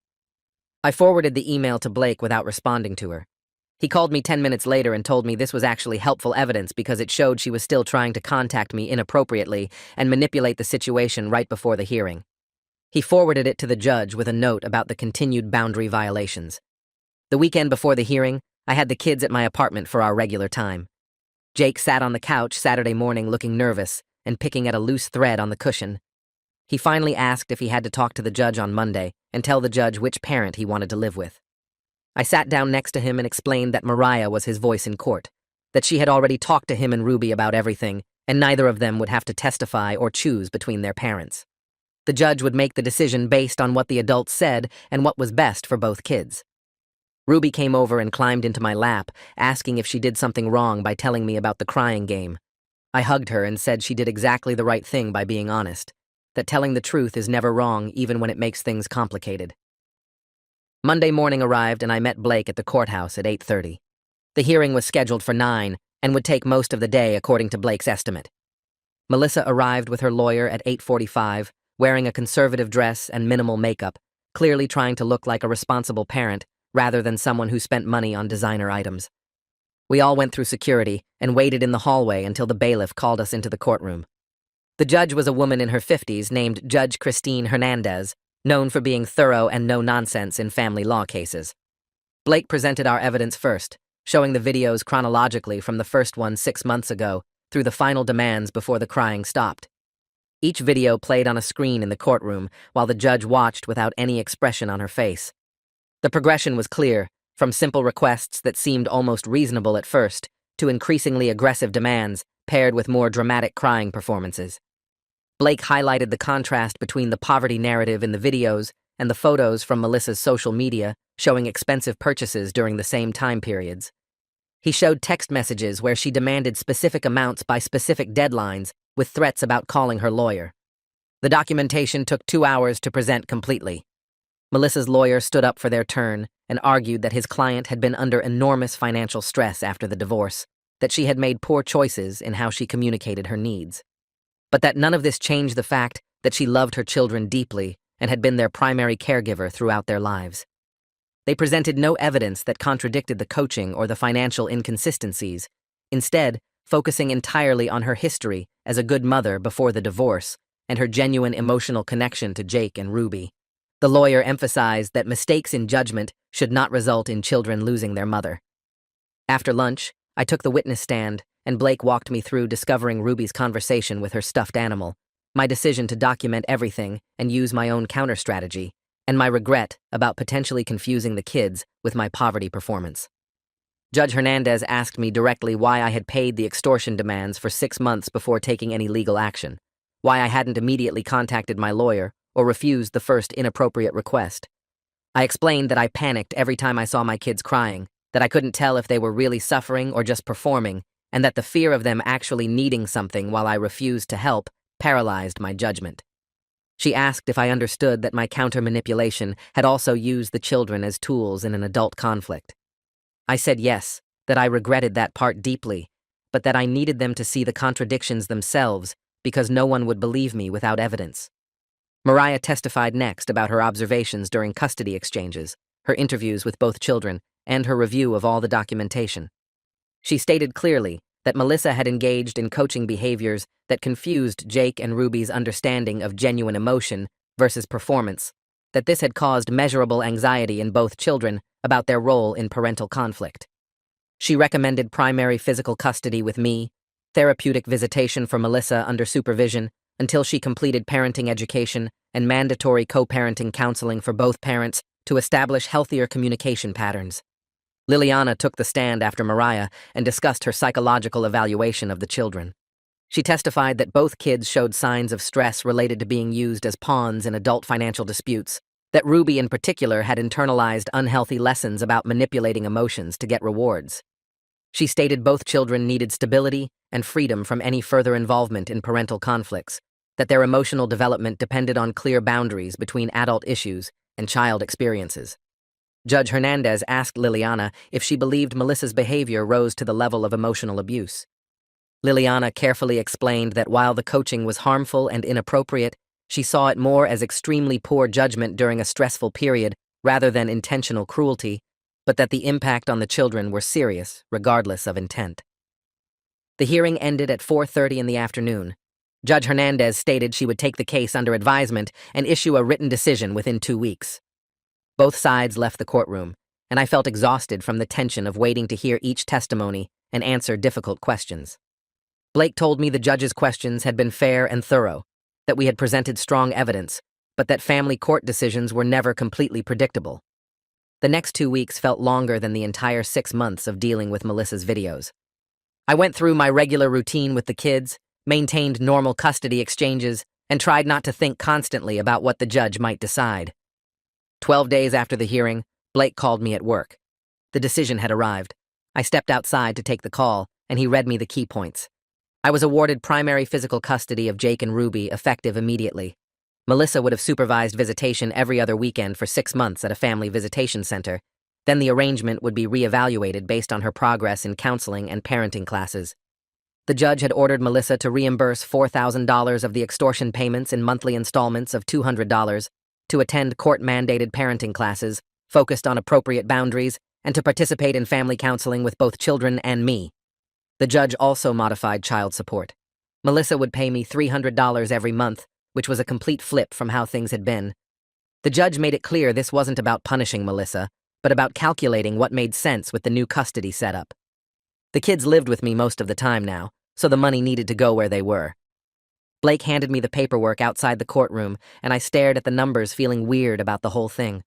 I forwarded the email to Blake without responding to her. He called me 10 minutes later and told me this was actually helpful evidence because it showed she was still trying to contact me inappropriately and manipulate the situation right before the hearing. He forwarded it to the judge with a note about the continued boundary violations. The weekend before the hearing, I had the kids at my apartment for our regular time. Jake sat on the couch Saturday morning looking nervous and picking at a loose thread on the cushion. He finally asked if he had to talk to the judge on Monday and tell the judge which parent he wanted to live with. I sat down next to him and explained that Mariah was his voice in court, that she had already talked to him and Ruby about everything, and neither of them would have to testify or choose between their parents. The judge would make the decision based on what the adults said and what was best for both kids. Ruby came over and climbed into my lap, asking if she did something wrong by telling me about the crying game. I hugged her and said she did exactly the right thing by being honest, that telling the truth is never wrong even when it makes things complicated. Monday morning arrived and I met Blake at the courthouse at 8:30. The hearing was scheduled for 9 and would take most of the day according to Blake's estimate. Melissa arrived with her lawyer at 8:45, wearing a conservative dress and minimal makeup, clearly trying to look like a responsible parent rather than someone who spent money on designer items. We all went through security and waited in the hallway until the bailiff called us into the courtroom. The judge was a woman in her 50s named Judge Christine Hernandez, known for being thorough and no-nonsense in family law cases. Blake presented our evidence first, showing the videos chronologically from the first one 6 months ago through the final demands before the crying stopped. Each video played on a screen in the courtroom while the judge watched without any expression on her face. The progression was clear, from simple requests that seemed almost reasonable at first to increasingly aggressive demands paired with more dramatic crying performances. Blake highlighted the contrast between the poverty narrative in the videos and the photos from Melissa's social media showing expensive purchases during the same time periods. He showed text messages where she demanded specific amounts by specific deadlines with threats about calling her lawyer. The documentation took 2 hours to present completely. Melissa's lawyer stood up for their turn and argued that his client had been under enormous financial stress after the divorce, that she had made poor choices in how she communicated her needs, but that none of this changed the fact that she loved her children deeply and had been their primary caregiver throughout their lives. They presented no evidence that contradicted the coaching or the financial inconsistencies, instead focusing entirely on her history as a good mother before the divorce and her genuine emotional connection to Jake and Ruby. The lawyer emphasized that mistakes in judgment should not result in children losing their mother. After lunch, I took the witness stand, and Blake walked me through discovering Ruby's conversation with her stuffed animal, my decision to document everything and use my own counter-strategy, and my regret about potentially confusing the kids with my poverty performance. Judge Hernandez asked me directly why I had paid the extortion demands for 6 months before taking any legal action, why I hadn't immediately contacted my lawyer or refused the first inappropriate request. I explained that I panicked every time I saw my kids crying, that I couldn't tell if they were really suffering or just performing, and that the fear of them actually needing something while I refused to help paralyzed my judgment. She asked if I understood that my counter-manipulation had also used the children as tools in an adult conflict. I said yes, that I regretted that part deeply, but that I needed them to see the contradictions themselves because no one would believe me without evidence. Mariah testified next about her observations during custody exchanges, her interviews with both children, and her review of all the documentation. She stated clearly that Melissa had engaged in coaching behaviors that confused Jake and Ruby's understanding of genuine emotion versus performance, that this had caused measurable anxiety in both children about their role in parental conflict. She recommended primary physical custody with me, therapeutic visitation for Melissa under supervision until she completed parenting education, and mandatory co-parenting counseling for both parents to establish healthier communication patterns. Liliana took the stand after Mariah and discussed her psychological evaluation of the children. She testified that both kids showed signs of stress related to being used as pawns in adult financial disputes, that Ruby in particular had internalized unhealthy lessons about manipulating emotions to get rewards. She stated both children needed stability and freedom from any further involvement in parental conflicts, that their emotional development depended on clear boundaries between adult issues and child experiences. Judge Hernandez asked Liliana if she believed Melissa's behavior rose to the level of emotional abuse. Liliana carefully explained that while the coaching was harmful and inappropriate, she saw it more as extremely poor judgment during a stressful period rather than intentional cruelty, but that the impact on the children were serious, regardless of intent. The hearing ended at 4:30 in the afternoon. Judge Hernandez stated she would take the case under advisement and issue a written decision within 2 weeks. Both sides left the courtroom, and I felt exhausted from the tension of waiting to hear each testimony and answer difficult questions. Blake told me the judge's questions had been fair and thorough, that we had presented strong evidence, but that family court decisions were never completely predictable. The next 2 weeks felt longer than the entire 6 months of dealing with Melissa's videos. I went through my regular routine with the kids, maintained normal custody exchanges, and tried not to think constantly about what the judge might decide. 12 days after the hearing, Blake called me at work. The decision had arrived. I stepped outside to take the call, and he read me the key points. I was awarded primary physical custody of Jake and Ruby, effective immediately. Melissa would have supervised visitation every other weekend for 6 months at a family visitation center. Then the arrangement would be reevaluated based on her progress in counseling and parenting classes. The judge had ordered Melissa to reimburse $4,000 of the extortion payments in monthly installments of $200, to attend court-mandated parenting classes focused on appropriate boundaries, and to participate in family counseling with both children and me. The judge also modified child support. Melissa would pay me $300 every month, which was a complete flip from how things had been. The judge made it clear this wasn't about punishing Melissa, but about calculating what made sense with the new custody setup. The kids lived with me most of the time now, so the money needed to go where they were. Blake handed me the paperwork outside the courtroom, and I stared at the numbers, feeling weird about the whole thing.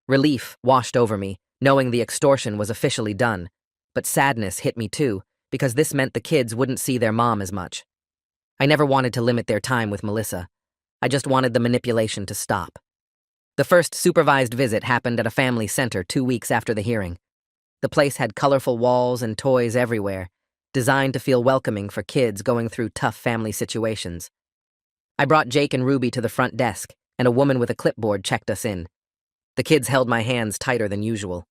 Relief washed over me, knowing the extortion was officially done, but sadness hit me too, because this meant the kids wouldn't see their mom as much. I never wanted to limit their time with Melissa. I just wanted the manipulation to stop. The first supervised visit happened at a family center 2 weeks after the hearing. The place had colorful walls and toys everywhere, designed to feel welcoming for kids going through tough family situations. I brought Jake and Ruby to the front desk, and a woman with a clipboard checked us in. The kids held my hands tighter than usual.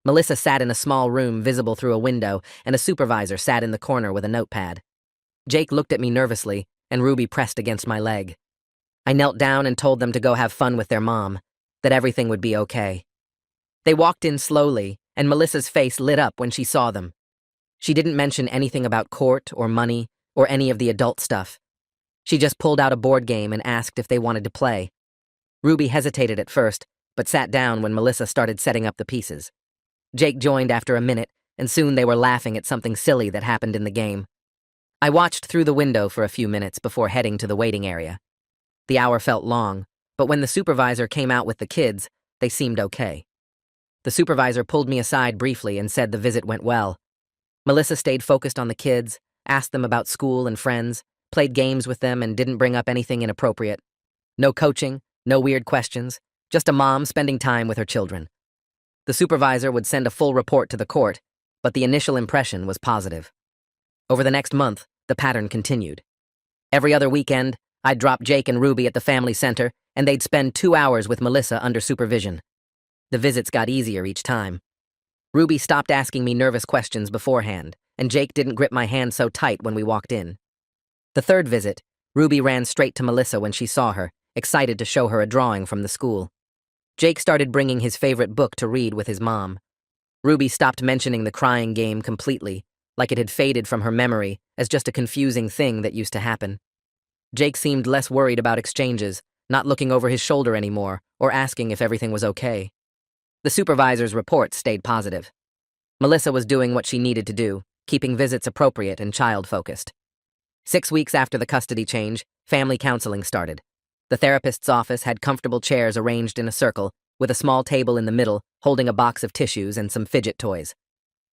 Melissa sat in a small room visible through a window, and a supervisor sat in the corner with a notepad. Jake looked at me nervously, and Ruby pressed against my leg. I knelt down and told them to go have fun with their mom, that everything would be okay. They walked in slowly, and Melissa's face lit up when she saw them. She didn't mention anything about court or money or any of the adult stuff. She just pulled out a board game and asked if they wanted to play. Ruby hesitated at first, but sat down when Melissa started setting up the pieces. Jake joined after a minute, and soon they were laughing at something silly that happened in the game. I watched through the window for a few minutes before heading to the waiting area. The hour felt long, but when the supervisor came out with the kids, they seemed okay. The supervisor pulled me aside briefly and said the visit went well. Melissa stayed focused on the kids, asked them about school and friends, played games with them, and didn't bring up anything inappropriate. No coaching, no weird questions, just a mom spending time with her children. The supervisor would send a full report to the court, but the initial impression was positive. Over the next month, the pattern continued. Every other weekend, I'd drop Jake and Ruby at the family center, and they'd spend 2 hours with Melissa under supervision. The visits got easier each time. Ruby stopped asking me nervous questions beforehand, and Jake didn't grip my hand so tight when we walked in. The third visit, Ruby ran straight to Melissa when she saw her, excited to show her a drawing from the school. Jake started bringing his favorite book to read with his mom. Ruby stopped mentioning the crying game completely, like it had faded from her memory as just a confusing thing that used to happen. Jake seemed less worried about exchanges, not looking over his shoulder anymore or asking if everything was okay. The supervisor's report stayed positive. Melissa was doing what she needed to do, keeping visits appropriate and child-focused. 6 weeks after the custody change, family counseling started. The therapist's office had comfortable chairs arranged in a circle, with a small table in the middle holding a box of tissues and some fidget toys.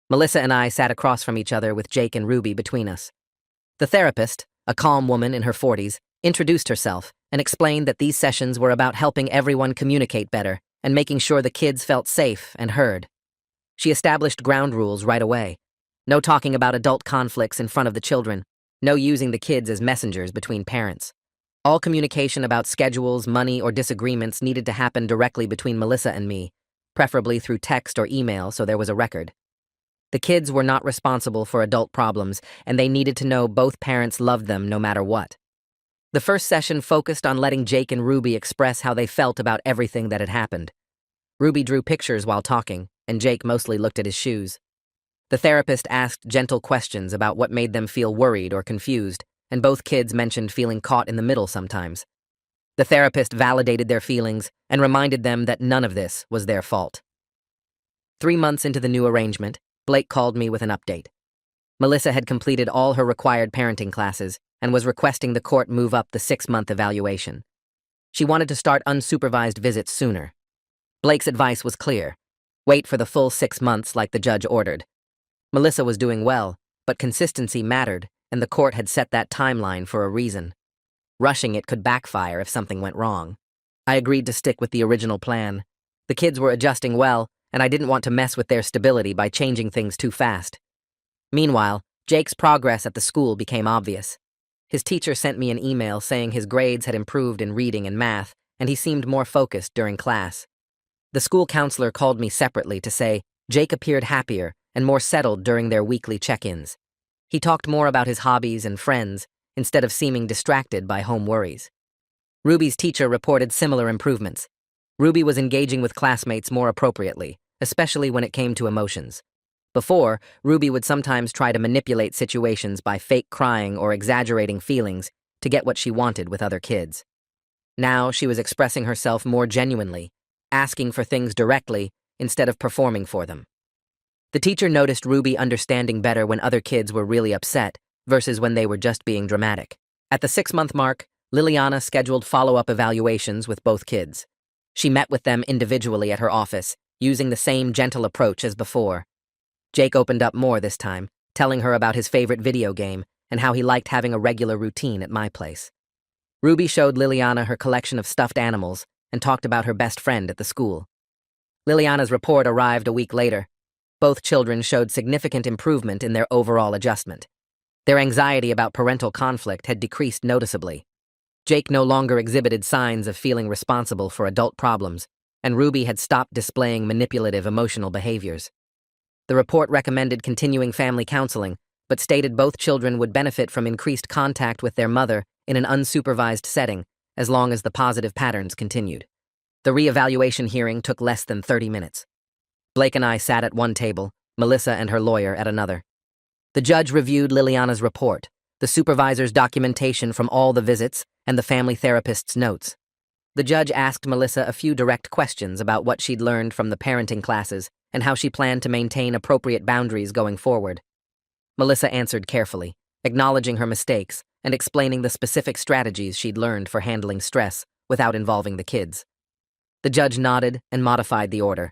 Melissa and I sat across from each other with Jake and Ruby between us. The therapist, a calm woman in her 40s, introduced herself and explained that these sessions were about helping everyone communicate better and making sure the kids felt safe and heard. She established ground rules right away. No talking about adult conflicts in front of the children. No using the kids as messengers between parents. All communication about schedules, money, or disagreements needed to happen directly between Melissa and me, preferably through text or email so there was a record. The kids were not responsible for adult problems, and they needed to know both parents loved them no matter what. The first session focused on letting Jake and Ruby express how they felt about everything that had happened. Ruby drew pictures while talking, and Jake mostly looked at his shoes. The therapist asked gentle questions about what made them feel worried or confused, and both kids mentioned feeling caught in the middle sometimes. The therapist validated their feelings and reminded them that none of this was their fault. 3 months into the new arrangement, Blake called me with an update. Melissa had completed all her required parenting classes and was requesting the court move up the 6-month evaluation. She wanted to start unsupervised visits sooner. Blake's advice was clear. Wait for the full 6 months like the judge ordered. Melissa was doing well, but consistency mattered, and the court had set that timeline for a reason. Rushing it could backfire if something went wrong. I agreed to stick with the original plan. The kids were adjusting well, and I didn't want to mess with their stability by changing things too fast. Meanwhile, Jake's progress at the school became obvious. His teacher sent me an email saying his grades had improved in reading and math, and he seemed more focused during class. The school counselor called me separately to say Jake appeared happier and more settled during their weekly check-ins. He talked more about his hobbies and friends instead of seeming distracted by home worries. Ruby's teacher reported similar improvements. Ruby was engaging with classmates more appropriately, especially when it came to emotions. Before, Ruby would sometimes try to manipulate situations by fake crying or exaggerating feelings to get what she wanted with other kids. Now she was expressing herself more genuinely, asking for things directly instead of performing for them. The teacher noticed Ruby understanding better when other kids were really upset versus when they were just being dramatic. At the 6-month mark, Liliana scheduled follow-up evaluations with both kids. She met with them individually at her office, using the same gentle approach as before. Jake opened up more this time, telling her about his favorite video game and how he liked having a regular routine at my place. Ruby showed Liliana her collection of stuffed animals and talked about her best friend at the school. Liliana's report arrived a week later. Both children showed significant improvement in their overall adjustment. Their anxiety about parental conflict had decreased noticeably. Jake no longer exhibited signs of feeling responsible for adult problems, and Ruby had stopped displaying manipulative emotional behaviors. The report recommended continuing family counseling, but stated both children would benefit from increased contact with their mother in an unsupervised setting, as long as the positive patterns continued. The reevaluation hearing took less than 30 minutes. Blake and I sat at one table, Melissa and her lawyer at another. The judge reviewed Liliana's report, the supervisor's documentation from all the visits, and the family therapist's notes. The judge asked Melissa a few direct questions about what she'd learned from the parenting classes and how she planned to maintain appropriate boundaries going forward. Melissa answered carefully, acknowledging her mistakes and explaining the specific strategies she'd learned for handling stress without involving the kids. The judge nodded and modified the order.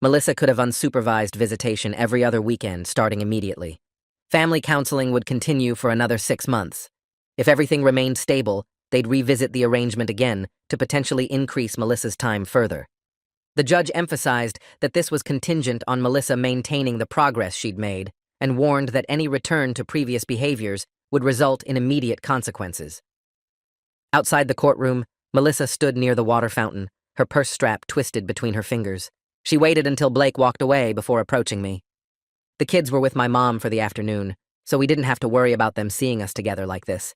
Melissa could have unsupervised visitation every other weekend starting immediately. Family counseling would continue for another 6 months. If everything remained stable, they'd revisit the arrangement again to potentially increase Melissa's time further. The judge emphasized that this was contingent on Melissa maintaining the progress she'd made and warned that any return to previous behaviors would result in immediate consequences. Outside the courtroom, Melissa stood near the water fountain, her purse strap twisted between her fingers. She waited until Blake walked away before approaching me. The kids were with my mom for the afternoon, so we didn't have to worry about them seeing us together like this.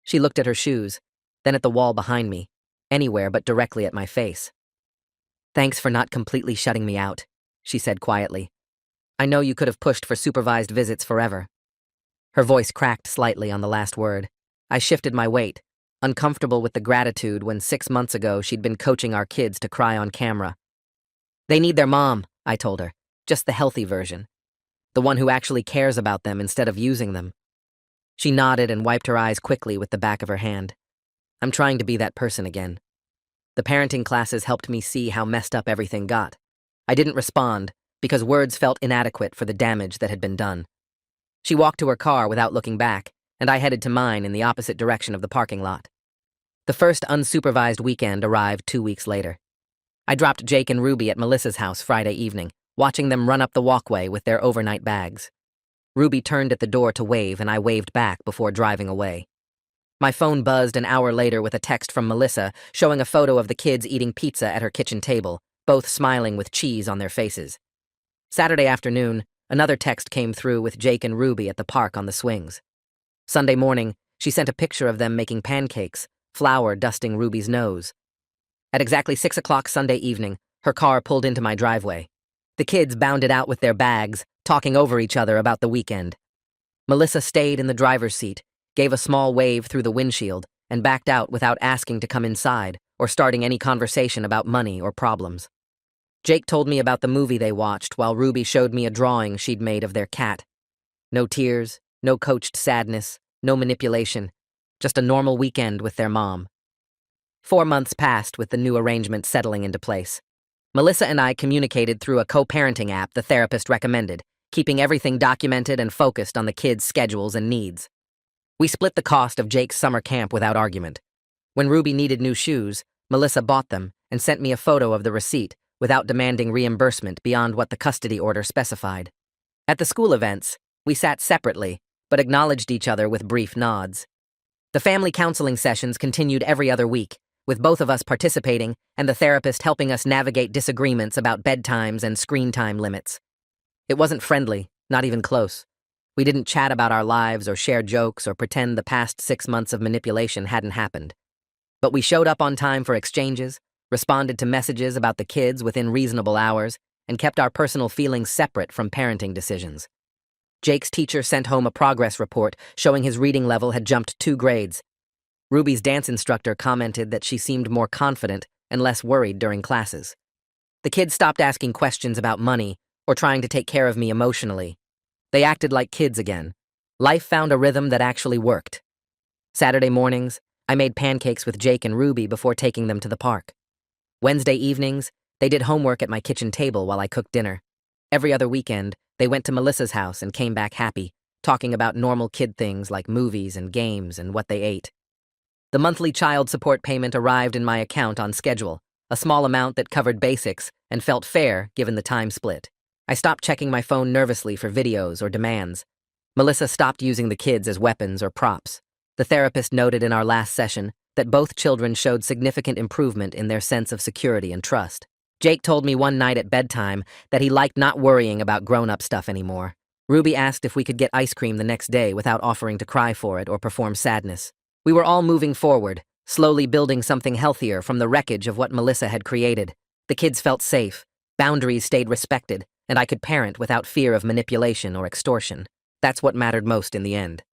She looked at her shoes, then at the wall behind me, anywhere but directly at my face. "Thanks for not completely shutting me out," she said quietly. "I know you could have pushed for supervised visits forever." Her voice cracked slightly on the last word. I shifted my weight, uncomfortable with the gratitude when 6 months ago she'd been coaching our kids to cry on camera. "They need their mom," I told her, "just the healthy version. The one who actually cares about them instead of using them." She nodded and wiped her eyes quickly with the back of her hand. I'm trying to be that person again. The parenting classes helped me see how messed up everything got. I didn't respond because words felt inadequate for the damage that had been done. She walked to her car without looking back, and I headed to mine in the opposite direction of the parking lot. The first unsupervised weekend arrived 2 weeks later. I dropped Jake and Ruby at Melissa's house Friday evening, watching them run up the walkway with their overnight bags. Ruby turned at the door to wave, and I waved back before driving away. My phone buzzed an hour later with a text from Melissa showing a photo of the kids eating pizza at her kitchen table, both smiling with cheese on their faces. Saturday afternoon, another text came through with Jake and Ruby at the park on the swings. Sunday morning, she sent a picture of them making pancakes, flour dusting Ruby's nose. At exactly 6 o'clock Sunday evening, her car pulled into my driveway. The kids bounded out with their bags, talking over each other about the weekend. Melissa stayed in the driver's seat, gave a small wave through the windshield, and backed out without asking to come inside or starting any conversation about money or problems. Jake told me about the movie they watched while Ruby showed me a drawing she'd made of their cat. No tears, no coached sadness, no manipulation, just a normal weekend with their mom. 4 months passed with the new arrangement settling into place. Melissa and I communicated through a co-parenting app the therapist recommended, keeping everything documented and focused on the kids' schedules and needs. We split the cost of Jake's summer camp without argument. When Ruby needed new shoes, Melissa bought them and sent me a photo of the receipt without demanding reimbursement beyond what the custody order specified. At the school events, we sat separately, but acknowledged each other with brief nods. The family counseling sessions continued every other week, with both of us participating and the therapist helping us navigate disagreements about bedtimes and screen time limits. It wasn't friendly, not even close. We didn't chat about our lives or share jokes or pretend the past 6 months of manipulation hadn't happened. But we showed up on time for exchanges, responded to messages about the kids within reasonable hours, and kept our personal feelings separate from parenting decisions. Jake's teacher sent home a progress report showing his reading level had jumped 2 grades. Ruby's dance instructor commented that she seemed more confident and less worried during classes. The kids stopped asking questions about money or trying to take care of me emotionally. They acted like kids again. Life found a rhythm that actually worked. Saturday mornings, I made pancakes with Jake and Ruby before taking them to the park. Wednesday evenings, they did homework at my kitchen table while I cooked dinner. Every other weekend, they went to Melissa's house and came back happy, talking about normal kid things like movies and games and what they ate. The monthly child support payment arrived in my account on schedule, a small amount that covered basics and felt fair given the time split. I stopped checking my phone nervously for videos or demands. Melissa stopped using the kids as weapons or props. The therapist noted in our last session that both children showed significant improvement in their sense of security and trust. Jake told me one night at bedtime that he liked not worrying about grown-up stuff anymore. Ruby asked if we could get ice cream the next day without offering to cry for it or perform sadness. We were all moving forward, slowly building something healthier from the wreckage of what Melissa had created. The kids felt safe, boundaries stayed respected, and I could parent without fear of manipulation or extortion. That's what mattered most in the end.